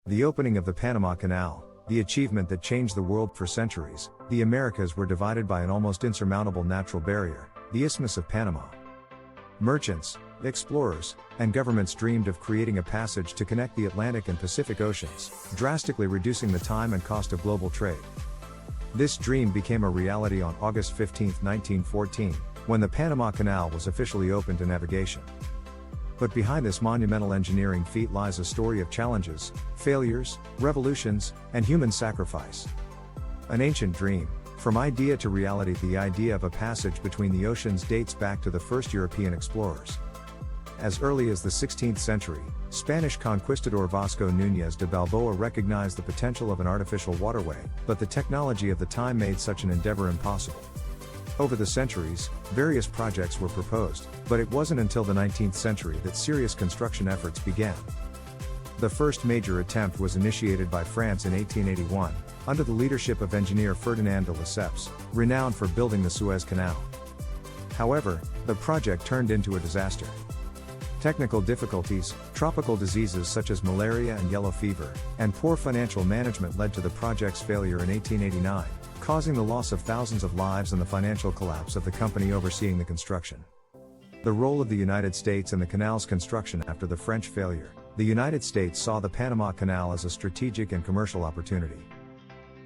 The opening of the Panama Canal, the achievement that changed the world for centuries. The Americas were divided by an almost insurmountable natural barrier, the Isthmus of Panama. Merchants, explorers, and governments dreamed of creating a passage to connect the Atlantic and Pacific Oceans, drastically reducing the time and cost of global trade. This dream became a reality on August 15, 1914, when the Panama Canal was officially opened to navigation. But behind this monumental engineering feat lies a story of challenges, failures, revolutions, and human sacrifice. An ancient dream, from idea to reality. The idea of a passage between the oceans dates back to the first European explorers. As early as the 16th century, Spanish conquistador Vasco Núñez de Balboa recognized the potential of an artificial waterway, but the technology of the time made such an endeavor impossible. Over the centuries, various projects were proposed, but it wasn't until the 19th century that serious construction efforts began. The first major attempt was initiated by France in 1881, under the leadership of engineer Ferdinand de Lesseps, renowned for building the Suez Canal. However, the project turned into a disaster. Technical difficulties, tropical diseases such as malaria and yellow fever, and poor financial management led to the project's failure in 1889, causing the loss of thousands of lives and the financial collapse of the company overseeing the construction. The role of the United States in the canal's construction. After the French failure, the United States saw the Panama Canal as a strategic and commercial opportunity.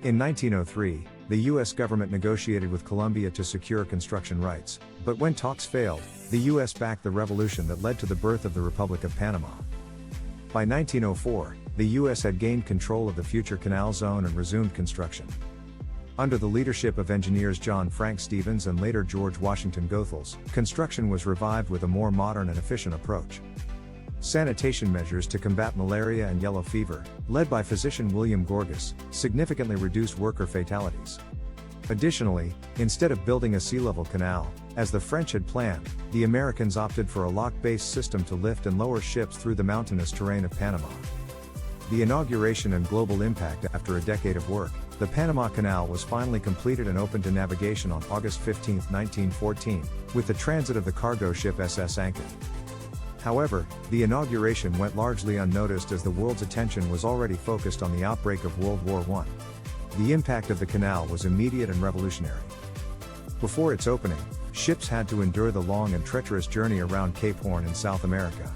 In 1903, the U.S. government negotiated with Colombia to secure construction rights, but when talks failed, the U.S. backed the revolution that led to the birth of the Republic of Panama. By 1904, the U.S. had gained control of the future canal zone and resumed construction. Under the leadership of engineers John Frank Stevens and later George Washington Goethals, construction was revived with a more modern and efficient approach. Sanitation measures to combat malaria and yellow fever, led by physician William Gorgas, significantly reduced worker fatalities. Additionally, instead of building a sea-level canal, as the French had planned, the Americans opted for a lock-based system to lift and lower ships through the mountainous terrain of Panama. The inauguration and global impact. After a decade of work, the Panama Canal was finally completed and opened to navigation on August 15, 1914, with the transit of the cargo ship SS Anchor. However, the inauguration went largely unnoticed as the world's attention was already focused on the outbreak of World War I. The impact of the canal was immediate and revolutionary. Before its opening, ships had to endure the long and treacherous journey around Cape Horn in South America.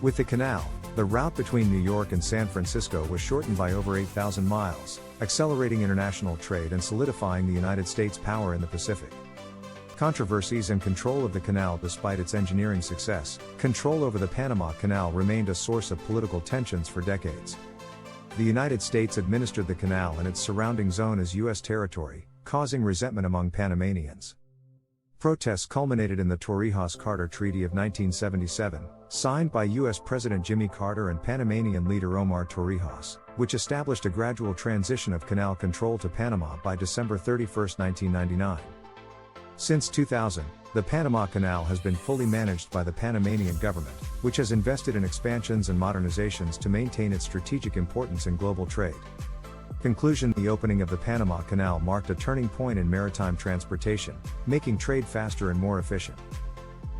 With the canal, the route between New York and San Francisco was shortened by over 8,000 miles, accelerating international trade and solidifying the United States' power in the Pacific. Controversies and control of the canal. Despite its engineering success, control over the Panama Canal remained a source of political tensions for decades. The United States administered the canal and its surrounding zone as U.S. territory, causing resentment among Panamanians. Protests culminated in the Torrijos-Carter Treaty of 1977, signed by U.S. President Jimmy Carter and Panamanian leader Omar Torrijos, which established a gradual transition of canal control to Panama by December 31, 1999. Since 2000, the Panama Canal has been fully managed by the Panamanian government, which has invested in expansions and modernizations to maintain its strategic importance in global trade. Conclusion. The opening of the Panama Canal marked a turning point in maritime transportation, making trade faster and more efficient.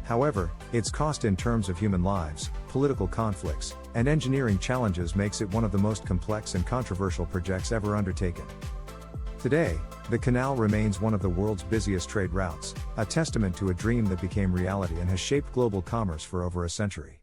However, its cost in terms of human lives, political conflicts, and engineering challenges makes it one of the most complex and controversial projects ever undertaken. Today, the canal remains one of the world's busiest trade routes, a testament to a dream that became reality and has shaped global commerce for over a century.